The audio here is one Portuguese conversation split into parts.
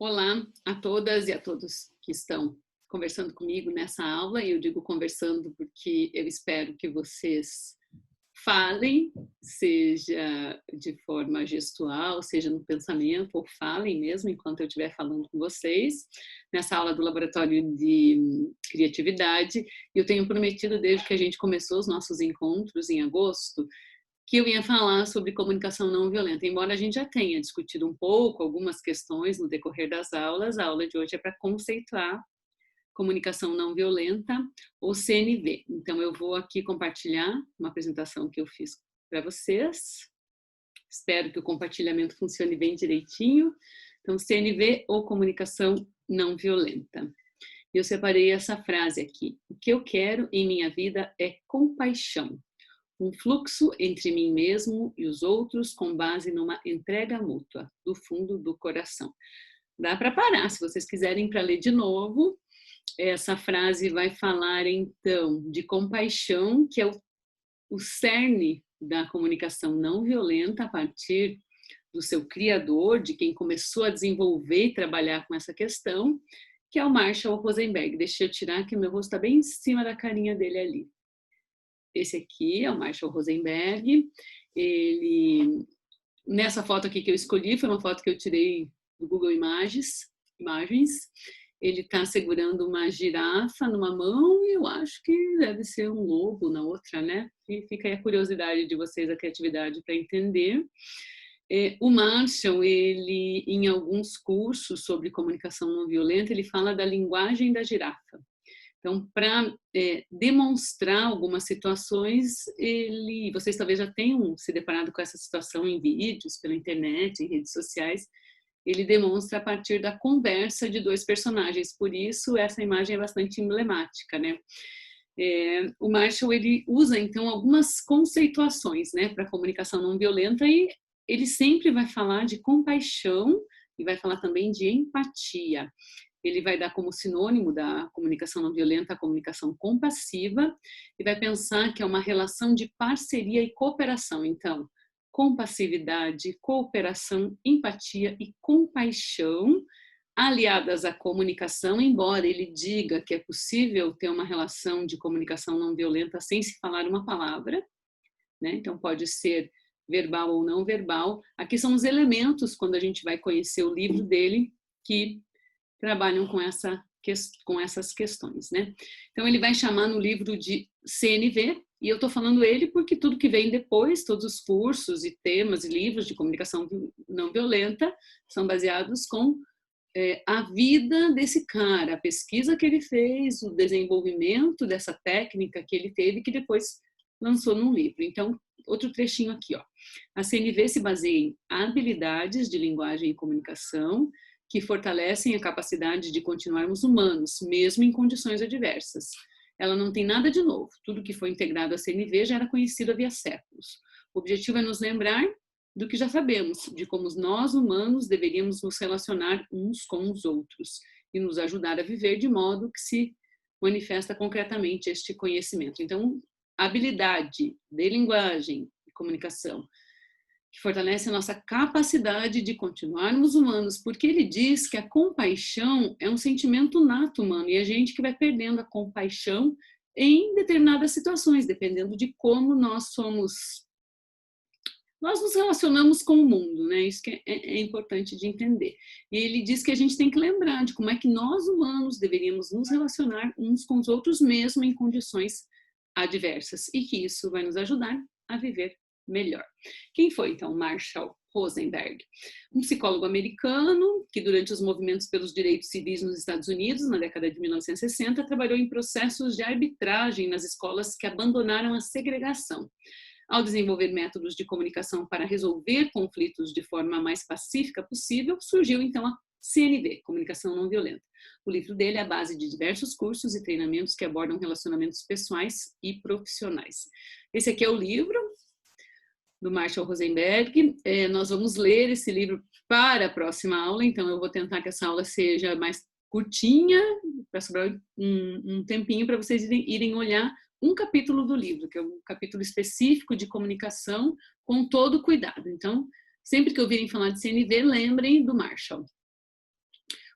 Olá a todas e a todos que estão conversando comigo nessa aula, e eu digo conversando porque eu espero que vocês falem, seja de forma gestual, seja no pensamento, ou falem mesmo enquanto eu estiver falando com vocês, nessa aula do Laboratório de Criatividade. Eu tenho prometido, desde que a gente começou os nossos encontros em agosto, que eu ia falar sobre comunicação não violenta. Embora a gente já tenha discutido um pouco algumas questões no decorrer das aulas, a aula de hoje é para conceituar comunicação não violenta, ou CNV. Então, eu vou aqui compartilhar uma apresentação que eu fiz para vocês. Espero que o compartilhamento funcione bem direitinho. Então, CNV ou comunicação não violenta. Eu separei essa frase aqui. O que eu quero em minha vida é compaixão. Um fluxo entre mim mesmo e os outros com base numa entrega mútua, do fundo do coração. Dá para parar, se vocês quiserem, para ler de novo. Essa frase vai falar, então, de compaixão, que é o cerne da comunicação não violenta, a partir do seu criador, de quem começou a desenvolver e trabalhar com essa questão, que é o Marshall Rosenberg. Deixa eu tirar, que o meu rosto está bem em cima da carinha dele ali. Esse aqui é o Marshall Rosenberg. Ele, nessa foto aqui que eu escolhi, foi uma foto que eu tirei do Google Imagens. Ele está segurando uma girafa numa mão e eu acho que deve ser um lobo na outra, né? E fica aí a curiosidade de vocês, a criatividade para entender. O Marshall, ele, em alguns cursos sobre comunicação não violenta, ele fala da linguagem da girafa. Então, para demonstrar algumas situações, vocês talvez já tenham se deparado com essa situação em vídeos, pela internet, em redes sociais. Ele demonstra a partir da conversa de dois personagens, por isso essa imagem é bastante emblemática, né? O Marshall, ele usa, então, algumas conceituações, né, para a comunicação não violenta, e ele sempre vai falar de compaixão e vai falar também de empatia. Ele vai dar como sinônimo da comunicação não violenta a comunicação compassiva e vai pensar que é uma relação de parceria e cooperação. Então, compassividade, cooperação, empatia e compaixão aliadas à comunicação, embora ele diga que é possível ter uma relação de comunicação não violenta sem se falar uma palavra, né? Então pode ser verbal ou não verbal. Aqui são os elementos, quando a gente vai conhecer o livro dele, que trabalham com essas questões, né? Então, ele vai chamar no livro de CNV, e eu estou falando ele porque tudo que vem depois, todos os cursos e temas e livros de comunicação não violenta, são baseados com a vida desse cara, a pesquisa que ele fez, o desenvolvimento dessa técnica que ele teve, que depois lançou num livro. Então, outro trechinho aqui, ó. A CNV se baseia em habilidades de linguagem e comunicação, que fortalecem a capacidade de continuarmos humanos, mesmo em condições adversas. Ela não tem nada de novo. Tudo que foi integrado à CNV já era conhecido havia séculos. O objetivo é nos lembrar do que já sabemos, de como nós, humanos, deveríamos nos relacionar uns com os outros e nos ajudar a viver de modo que se manifesta concretamente este conhecimento. Então, a habilidade de linguagem e comunicação que fortalece a nossa capacidade de continuarmos humanos, porque ele diz que a compaixão é um sentimento nato humano, e a gente que vai perdendo a compaixão em determinadas situações, dependendo de como nós nos relacionamos com o mundo, né? Isso que é importante de entender. E ele diz que a gente tem que lembrar de como é que nós humanos deveríamos nos relacionar uns com os outros, mesmo em condições adversas, e que isso vai nos ajudar a viver melhor. Quem foi, então, Marshall Rosenberg? Um psicólogo americano que, durante os movimentos pelos direitos civis nos Estados Unidos, na década de 1960, trabalhou em processos de arbitragem nas escolas que abandonaram a segregação. Ao desenvolver métodos de comunicação para resolver conflitos de forma mais pacífica possível, surgiu, então, a CNV, Comunicação Não Violenta. O livro dele é a base de diversos cursos e treinamentos que abordam relacionamentos pessoais e profissionais. Esse aqui é o livro do Marshall Rosenberg. Nós vamos ler esse livro para a próxima aula, então eu vou tentar que essa aula seja mais curtinha, para sobrar um tempinho para vocês irem olhar um capítulo do livro, que é um capítulo específico de comunicação, com todo cuidado. Então, sempre que ouvirem falar de CNV, lembrem do Marshall.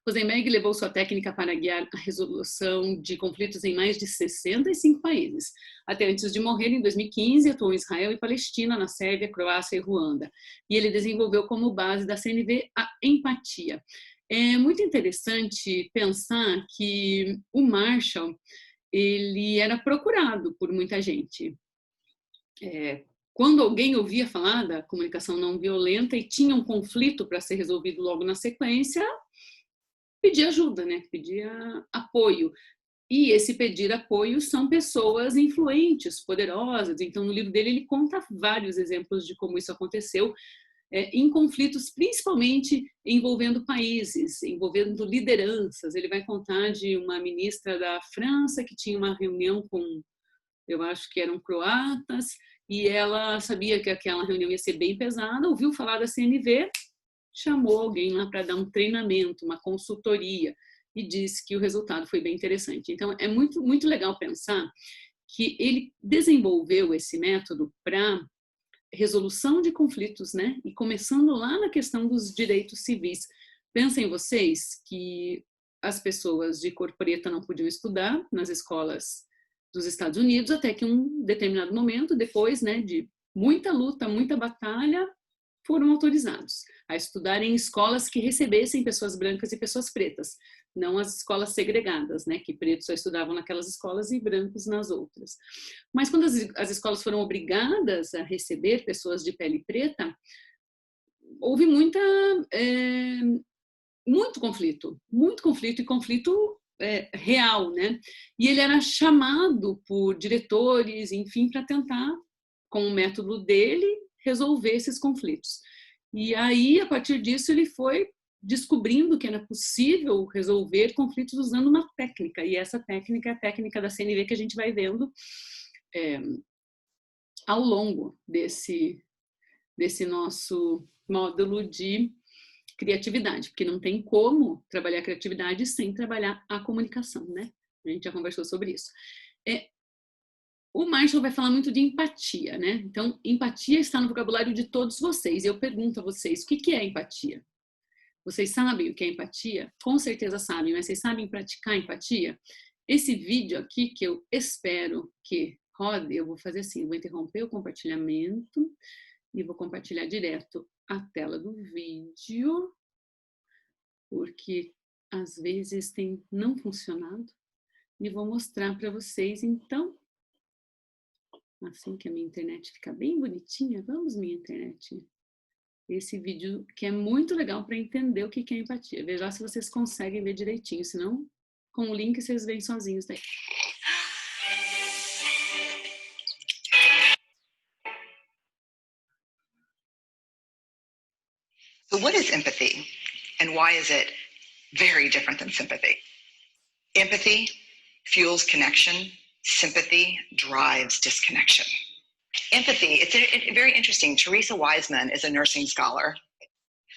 Rosenberg levou sua técnica para guiar a resolução de conflitos em mais de 65 países. Até antes de morrer, em 2015, atuou em Israel e Palestina, na Sérvia, Croácia e Ruanda. E ele desenvolveu como base da CNV a empatia. É muito interessante pensar que o Marshall, ele era procurado por muita gente. Quando alguém ouvia falar da comunicação não violenta e tinha um conflito para ser resolvido logo na sequência, pedia ajuda, né? Pedia apoio. E esse pedir apoio são pessoas influentes, poderosas. Então, no livro dele, ele conta vários exemplos de como isso aconteceu em conflitos, principalmente envolvendo países, envolvendo lideranças. Ele vai contar de uma ministra da França que tinha uma reunião com, eu acho que eram croatas, e ela sabia que aquela reunião ia ser bem pesada, ouviu falar da CNV, chamou alguém lá para dar um treinamento, uma consultoria, e disse que o resultado foi bem interessante. Então, é muito, muito legal pensar que ele desenvolveu esse método para resolução de conflitos, né? E começando lá na questão dos direitos civis. Pensem vocês que as pessoas de cor preta não podiam estudar nas escolas dos Estados Unidos, até que um determinado momento, depois, né, de muita luta, muita batalha, foram autorizados a estudar em escolas que recebessem pessoas brancas e pessoas pretas, não as escolas segregadas, né, que pretos só estudavam naquelas escolas e brancos nas outras. Mas quando as escolas foram obrigadas a receber pessoas de pele preta, houve muito conflito e conflito real, né? E ele era chamado por diretores, enfim, para tentar, com o método dele, resolver esses conflitos. E aí, a partir disso, ele foi descobrindo que era possível resolver conflitos usando uma técnica, e essa técnica é a técnica da CNV que a gente vai vendo ao longo desse nosso módulo de criatividade, porque não tem como trabalhar a criatividade sem trabalhar a comunicação, né? A gente já conversou sobre isso. O Marshall vai falar muito de empatia, né? Então, empatia está no vocabulário de todos vocês. E eu pergunto a vocês, o que é empatia? Vocês sabem o que é empatia? Com certeza sabem, mas vocês sabem praticar empatia? Esse vídeo aqui, que eu espero que rode, eu vou fazer assim, vou interromper o compartilhamento e vou compartilhar direto a tela do vídeo, porque às vezes tem não funcionado, e vou mostrar para vocês, então, assim que a minha internet fica bem bonitinha, vamos, minha internet, esse vídeo que é muito legal para entender o que é empatia. Veja se vocês conseguem ver direitinho, senão com o link vocês veem sozinhos daí. So what is empathy, and why is it very different than sympathy? Empathy fuels connection. Sympathy drives disconnection. Empathy, it's very interesting. Teresa Wiseman is a nursing scholar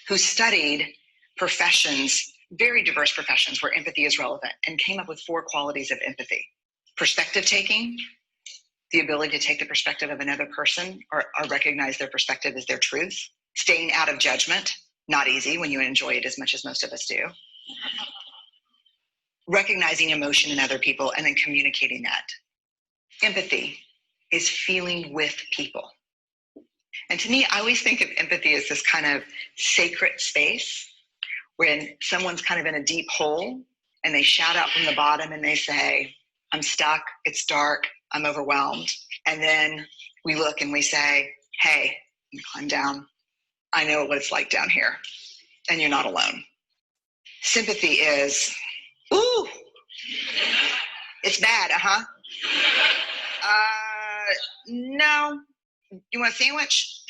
who studied professions, very diverse professions where empathy is relevant, and came up with 4 qualities of empathy. Perspective taking, the ability to take the perspective of another person or recognize their perspective as their truth. Staying out of judgment, not easy when you enjoy it as much as most of us do. Recognizing emotion in other people and then communicating that. Empathy is feeling with people. And to me, I always think of empathy as this kind of sacred space when someone's kind of in a deep hole and they shout out from the bottom and they say, I'm stuck, it's dark, I'm overwhelmed. And then we look and we say, hey, you climb down. I know what it's like down here, and you're not alone. Sympathy is, ooh, it's bad, no, you want a sandwich?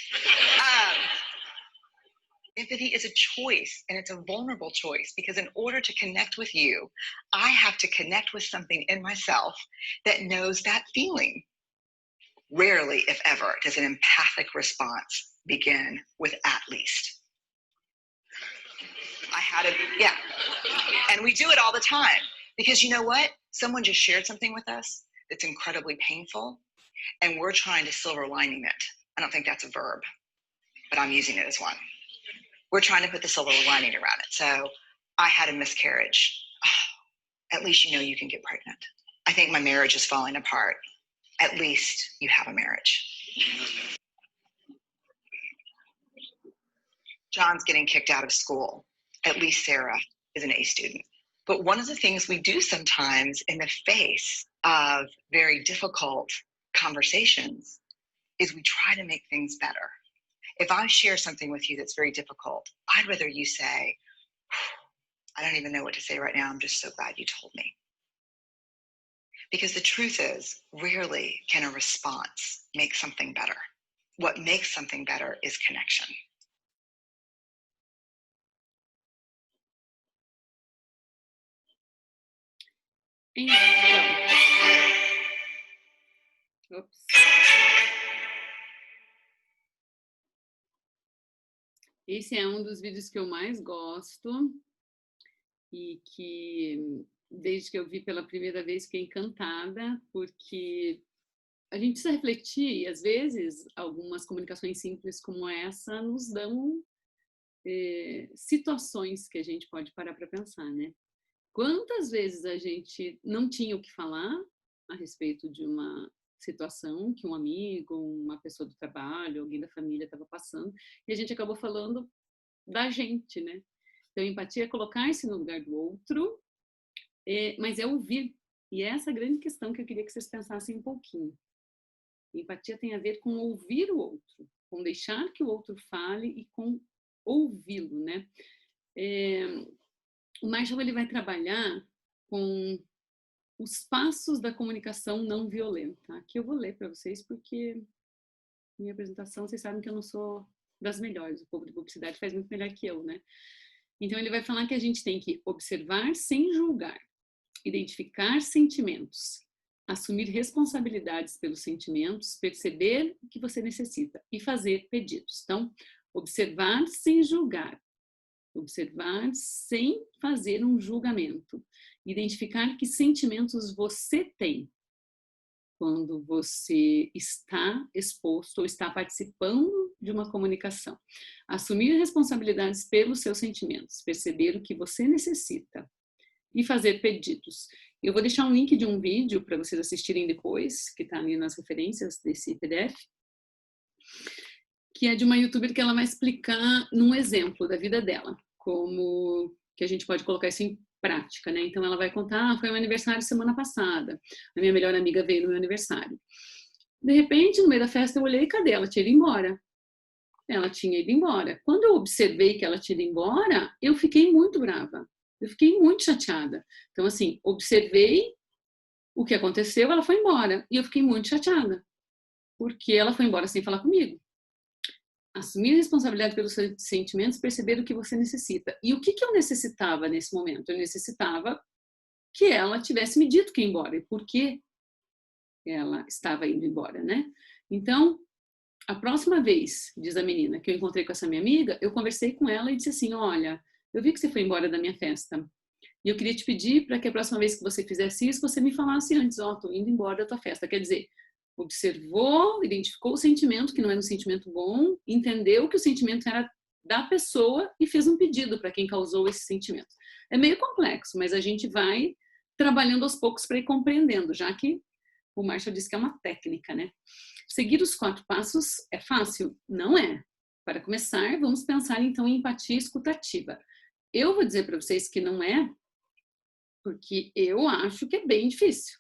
Empathy is a choice, and it's a vulnerable choice, because in order to connect with you, I have to connect with something in myself that knows that feeling. Rarely, if ever, does an empathic response begin with at least. Yeah. And we do it all the time, because you know what? Someone just shared something with us that's incredibly painful, and we're trying to silver lining it. I don't think that's a verb, but I'm using it as one. We're trying to put the silver lining around it. So I had a miscarriage. At least you know you can get pregnant. I think my marriage is falling apart. At least you have a marriage. John's getting kicked out of school. At least Sarah is an A student. But one of the things we do sometimes in the face of very difficult conversations is we try to make things better. If I share something with you that's very difficult, I'd rather you say, I don't even know what to say right now. I'm just so glad you told me. Because the truth is, rarely can a response make something better. What makes something better is connection. Então, ops. Esse é um dos vídeos que eu mais gosto e que, desde que eu vi pela primeira vez, fiquei encantada, porque a gente precisa refletir e, às vezes, algumas comunicações simples como essa nos dão situações que a gente pode parar para pensar, né? Quantas vezes a gente não tinha o que falar a respeito de uma situação que um amigo, uma pessoa do trabalho, alguém da família estava passando, e a gente acabou falando da gente, né? Então, empatia é colocar-se no lugar do outro, mas é ouvir. E é essa a grande questão que eu queria que vocês pensassem um pouquinho. Empatia tem a ver com ouvir o outro, com deixar que o outro fale e com ouvi-lo, né? O Marshall, ele vai trabalhar com os passos da comunicação não violenta. Aqui eu vou ler para vocês, porque minha apresentação, vocês sabem que eu não sou das melhores. O povo de publicidade faz muito melhor que eu, né? Então, ele vai falar que a gente tem que observar sem julgar, identificar sentimentos, assumir responsabilidades pelos sentimentos, perceber o que você necessita e fazer pedidos. Então, observar sem julgar. Observar sem fazer um julgamento. Identificar que sentimentos você tem quando você está exposto ou está participando de uma comunicação. Assumir responsabilidades pelos seus sentimentos. Perceber o que você necessita e fazer pedidos. Eu vou deixar um link de um vídeo para vocês assistirem depois, que está ali nas referências desse PDF, que é de uma youtuber que ela vai explicar num exemplo da vida dela, como que a gente pode colocar isso em prática, né? Então ela vai contar, foi meu aniversário semana passada, a minha melhor amiga veio no meu aniversário. De repente, no meio da festa, eu olhei, cadê? Ela tinha ido embora. Ela tinha ido embora. Quando eu observei que ela tinha ido embora, eu fiquei muito brava. Eu fiquei muito chateada. Então, assim, observei o que aconteceu, ela foi embora. E eu fiquei muito chateada, porque ela foi embora sem falar comigo. Assumir a responsabilidade pelos seus sentimentos, perceber o que você necessita. E o que eu necessitava nesse momento? Eu necessitava que ela tivesse me dito que ia embora e por que ela estava indo embora, né? Então, a próxima vez, diz a menina, que eu encontrei com essa minha amiga, eu conversei com ela e disse assim, olha, eu vi que você foi embora da minha festa e eu queria te pedir para que a próxima vez que você fizesse isso, você me falasse antes, ó, tô indo embora da tua festa. Quer dizer, observou, identificou o sentimento, que não era um sentimento bom, entendeu que o sentimento era da pessoa e fez um pedido para quem causou esse sentimento. É meio complexo, mas a gente vai trabalhando aos poucos para ir compreendendo, já que o Marshall disse que é uma técnica, né? Seguir os 4 passos é fácil? Não é. Para começar, vamos pensar então em empatia escutativa. Eu vou dizer para vocês que não é, porque eu acho que é bem difícil.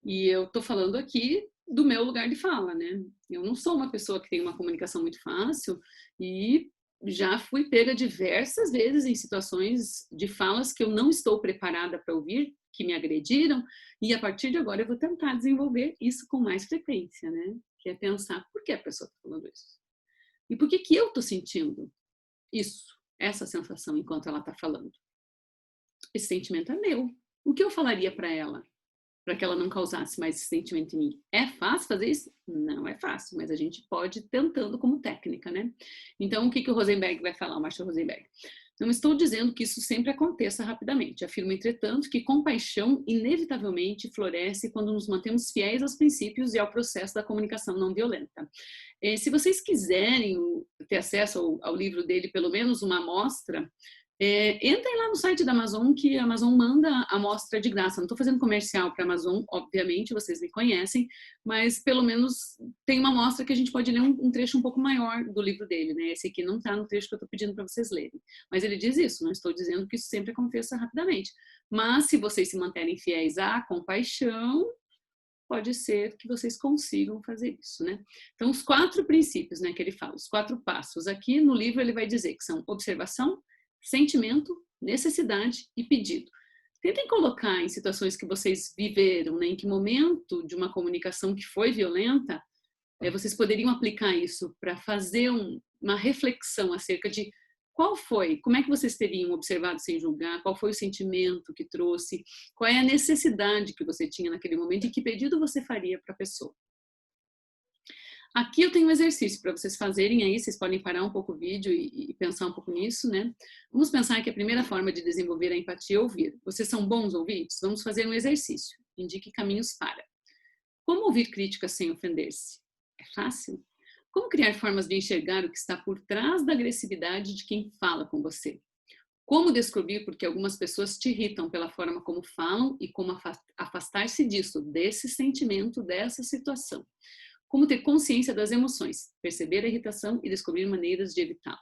E eu estou falando aqui do meu lugar de fala, né? Eu não sou uma pessoa que tem uma comunicação muito fácil e já fui pega diversas vezes em situações de falas que eu não estou preparada para ouvir, que me agrediram, e a partir de agora eu vou tentar desenvolver isso com mais frequência, né? Que é pensar por que a pessoa está falando isso. E por que eu estou sentindo isso, essa sensação enquanto ela está falando. Esse sentimento é meu. O que eu falaria para ela? Para que ela não causasse mais esse sentimento em mim. É fácil fazer isso? Não é fácil, mas a gente pode ir tentando como técnica, né? Então, o que o Rosenberg vai falar, o Marshall Rosenberg? Não estou dizendo que isso sempre aconteça rapidamente. Afirmo, entretanto, que compaixão inevitavelmente floresce quando nos mantemos fiéis aos princípios e ao processo da comunicação não violenta. Se vocês quiserem ter acesso ao livro dele, pelo menos uma amostra, Entrem lá no site da Amazon, que a Amazon manda a amostra de graça. Não estou fazendo comercial para a Amazon, obviamente, vocês me conhecem, mas pelo menos tem uma amostra que a gente pode ler um trecho um pouco maior do livro dele, né? Esse aqui não está no trecho que eu estou pedindo para vocês lerem. Mas ele diz isso, não estou dizendo que isso sempre aconteça rapidamente. Mas se vocês se manterem fiéis à compaixão, pode ser que vocês consigam fazer isso, né? Então, os 4 princípios, né, que ele fala, os 4 passos. Aqui no livro ele vai dizer que são observação, sentimento, necessidade e pedido. Tentem colocar em situações que vocês viveram, né, em que momento de uma comunicação que foi violenta, vocês poderiam aplicar isso para fazer uma reflexão acerca de qual foi, como é que vocês teriam observado sem julgar, qual foi o sentimento que trouxe, qual é a necessidade que você tinha naquele momento e que pedido você faria para a pessoa. Aqui eu tenho um exercício para vocês fazerem aí, vocês podem parar um pouco o vídeo e pensar um pouco nisso, né? Vamos pensar que a primeira forma de desenvolver a empatia é ouvir. Vocês são bons ouvintes? Vamos fazer um exercício. Indique caminhos para. Como ouvir críticas sem ofender-se? É fácil? Como criar formas de enxergar o que está por trás da agressividade de quem fala com você? Como descobrir porque algumas pessoas te irritam pela forma como falam e como afastar-se disso, desse sentimento, dessa situação? Como ter consciência das emoções, perceber a irritação e descobrir maneiras de evitá-la.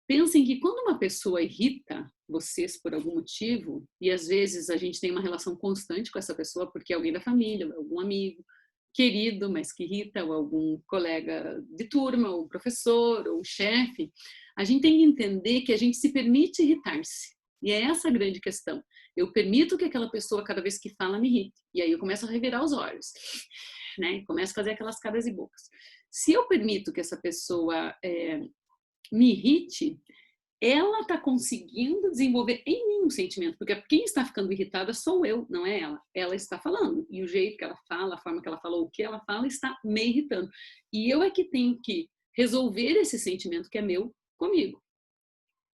Pensem que quando uma pessoa irrita vocês por algum motivo, e às vezes a gente tem uma relação constante com essa pessoa porque é alguém da família, algum amigo, querido, mas que irrita, ou algum colega de turma, ou professor, ou chefe, a gente tem que entender que a gente se permite irritar-se. E é essa a grande questão. Eu permito que aquela pessoa, cada vez que fala, me irrite. E aí eu começo a revirar os olhos, né? Começo a fazer aquelas caras e bocas. Se eu permito que essa pessoa me irrite, ela está conseguindo desenvolver em mim um sentimento, porque quem está ficando irritada sou eu, não é ela. Ela está falando, e o jeito que ela fala, a forma que ela falou, o que ela fala, está me irritando. E eu é que tenho que resolver esse sentimento que é meu comigo,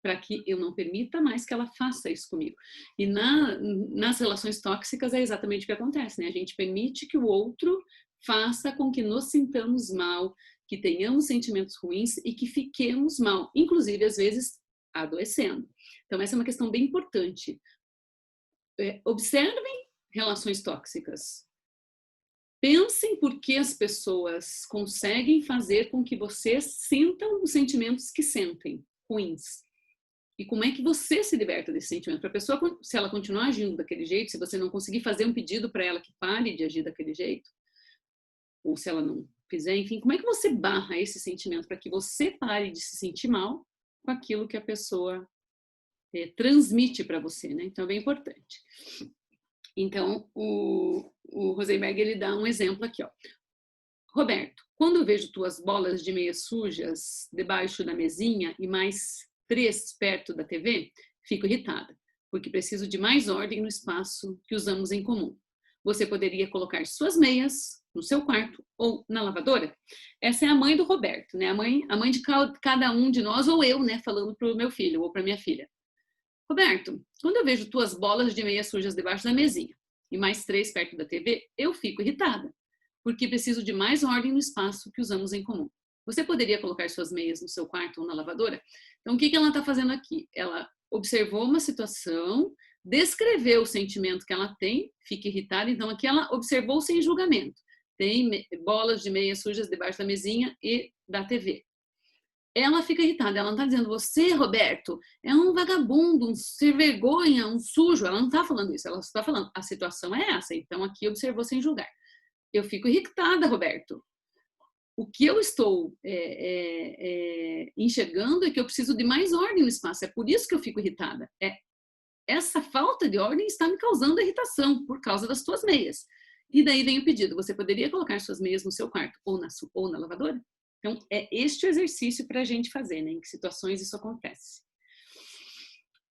para que eu não permita mais que ela faça isso comigo. E nas relações tóxicas é exatamente o que acontece, né? A gente permite que o outro faça com que nos sintamos mal, que tenhamos sentimentos ruins e que fiquemos mal, inclusive às vezes adoecendo. Então essa é uma questão bem importante. Observem relações tóxicas. Pensem por que as pessoas conseguem fazer com que vocês sintam os sentimentos que sentem, ruins. E como é que você se liberta desse sentimento? Para a pessoa, se ela continuar agindo daquele jeito, se você não conseguir fazer um pedido para ela que pare de agir daquele jeito, ou se ela não fizer, enfim, como é que você barra esse sentimento para que você pare de se sentir mal com aquilo que a pessoa transmite para você, né? Então é bem importante. Então, o Rosenberg, ele dá um exemplo aqui, ó. Roberto, quando eu vejo tuas bolas de meia sujas debaixo da mesinha e mais 3 perto da TV, fico irritada, porque preciso de mais ordem no espaço que usamos em comum. Você poderia colocar suas meias no seu quarto ou na lavadora? Essa é a mãe do Roberto, né? A mãe de cada um de nós, ou eu, né, falando para o meu filho ou para minha filha. Roberto, quando eu vejo tuas bolas de meia sujas debaixo da mesinha e mais 3 perto da TV, eu fico irritada, porque preciso de mais ordem no espaço que usamos em comum. Você poderia colocar suas meias no seu quarto ou na lavadora? Então, o que ela está fazendo aqui? Ela observou uma situação, descreveu o sentimento que ela tem, fica irritada, então aqui ela observou sem julgamento. Tem bolas de meias sujas debaixo da mesinha e da TV. Ela fica irritada, ela não está dizendo, você, Roberto, é um vagabundo, um sem vergonha, um sujo. Ela não está falando isso, ela está falando, a situação é essa, então aqui observou sem julgar. Eu fico irritada, Roberto. O que eu estou enxergando é que eu preciso de mais ordem no espaço, é por isso que eu fico irritada. Essa falta de ordem está me causando irritação por causa das tuas meias. E daí vem o pedido, você poderia colocar suas meias no seu quarto ou na lavadora? Então, é este o exercício para a gente fazer, né? Em que situações isso acontece.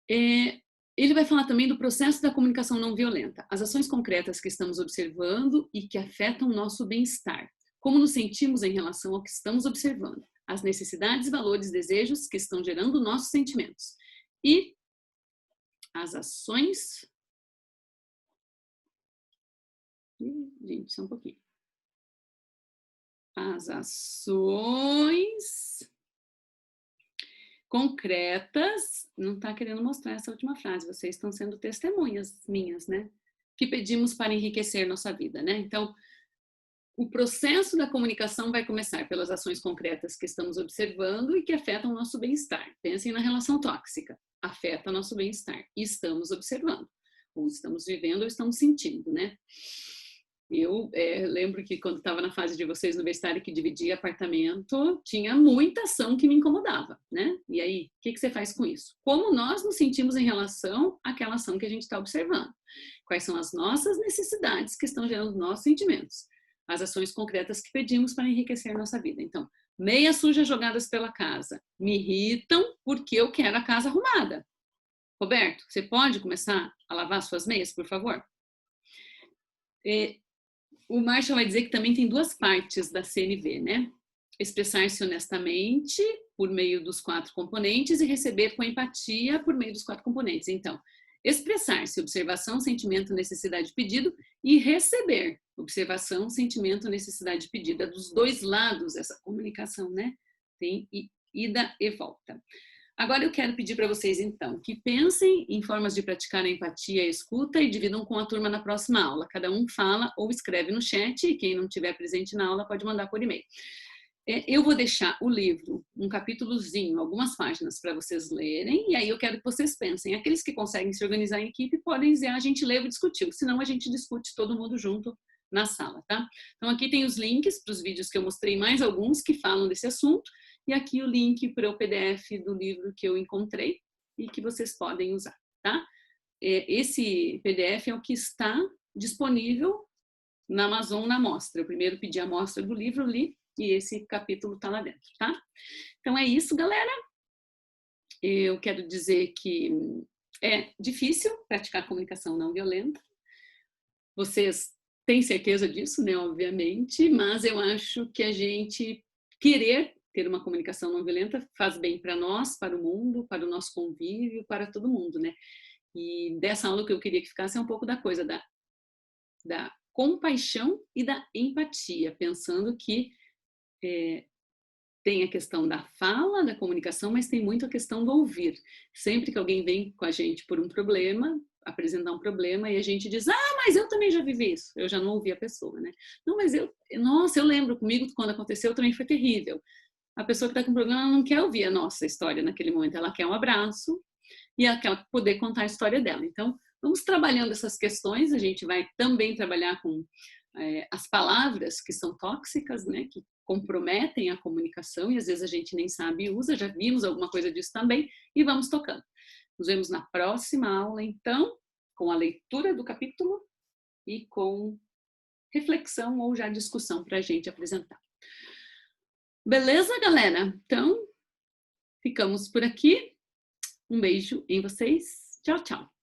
Ele vai falar também do processo da comunicação não violenta, as ações concretas que estamos observando e que afetam o nosso bem-estar. Como nos sentimos em relação ao que estamos observando, as necessidades, valores, desejos que estão gerando nossos sentimentos. E as ações... Gente, só um pouquinho. As ações concretas, não está querendo mostrar essa última frase, vocês estão sendo testemunhas minhas, né? Que pedimos para enriquecer nossa vida, né? Então, o processo da comunicação vai começar pelas ações concretas que estamos observando e que afetam o nosso bem-estar. Pensem na relação tóxica, afeta nosso bem-estar. E estamos observando, ou estamos vivendo, ou estamos sentindo, né? Eu lembro que quando estava na fase de vocês universitária que dividia apartamento, tinha muita ação que me incomodava, né? E aí, o que você faz com isso? Como nós nos sentimos em relação àquela ação que a gente está observando? Quais são as nossas necessidades que estão gerando nossos sentimentos? As ações concretas que pedimos para enriquecer nossa vida. Então, meias sujas jogadas pela casa me irritam porque eu quero a casa arrumada. Roberto, você pode começar a lavar suas meias, por favor? O Marshall vai dizer que também tem duas partes da CNV, né? Expressar-se honestamente por meio dos 4 componentes e receber com empatia por meio dos 4 componentes. Então, expressar-se, observação, sentimento, necessidade, pedido, e receber, observação, sentimento, necessidade, pedido. É dos dois lados essa comunicação, né? Tem ida e volta. Agora eu quero pedir para vocês, então, que pensem em formas de praticar a empatia e a escuta e dividam com a turma na próxima aula. Cada um fala ou escreve no chat e quem não estiver presente na aula pode mandar por e-mail. Eu vou deixar o livro, um capítulozinho, algumas páginas para vocês lerem e aí eu quero que vocês pensem. Aqueles que conseguem se organizar em equipe podem dizer, a gente leu e discutiu, senão a gente discute todo mundo junto na sala, tá? Então aqui tem os links para os vídeos que eu mostrei, mais alguns que falam desse assunto. E aqui o link para o PDF do livro que eu encontrei e que vocês podem usar, tá? Esse PDF é o que está disponível na Amazon na amostra. Eu primeiro pedi a amostra do livro, li, e esse capítulo está lá dentro, tá? Então é isso, galera. Eu quero dizer que é difícil praticar comunicação não violenta. Vocês têm certeza disso, né? Obviamente, mas eu acho que a gente querer ter uma comunicação não violenta faz bem para nós, para o mundo, para o nosso convívio, para todo mundo, né? E dessa aula que eu queria que ficasse é um pouco da coisa da compaixão e da empatia, pensando que tem a questão da fala, da comunicação, mas tem muito a questão do ouvir. Sempre que alguém vem com a gente por um problema, apresentar um problema, e a gente diz, mas eu também já vivi isso, eu já não ouvi a pessoa, né? Não, mas nossa, eu lembro comigo, quando aconteceu, também foi terrível. A pessoa que está com problema não quer ouvir a nossa história naquele momento, ela quer um abraço e ela quer poder contar a história dela. Então, vamos trabalhando essas questões, a gente vai também trabalhar com as palavras que são tóxicas, né, que comprometem a comunicação e às vezes a gente nem sabe e usa, já vimos alguma coisa disso também e vamos tocando. Nos vemos na próxima aula, então, com a leitura do capítulo e com reflexão ou já discussão para a gente apresentar. Beleza, galera? Então, ficamos por aqui. Um beijo em vocês. Tchau, tchau.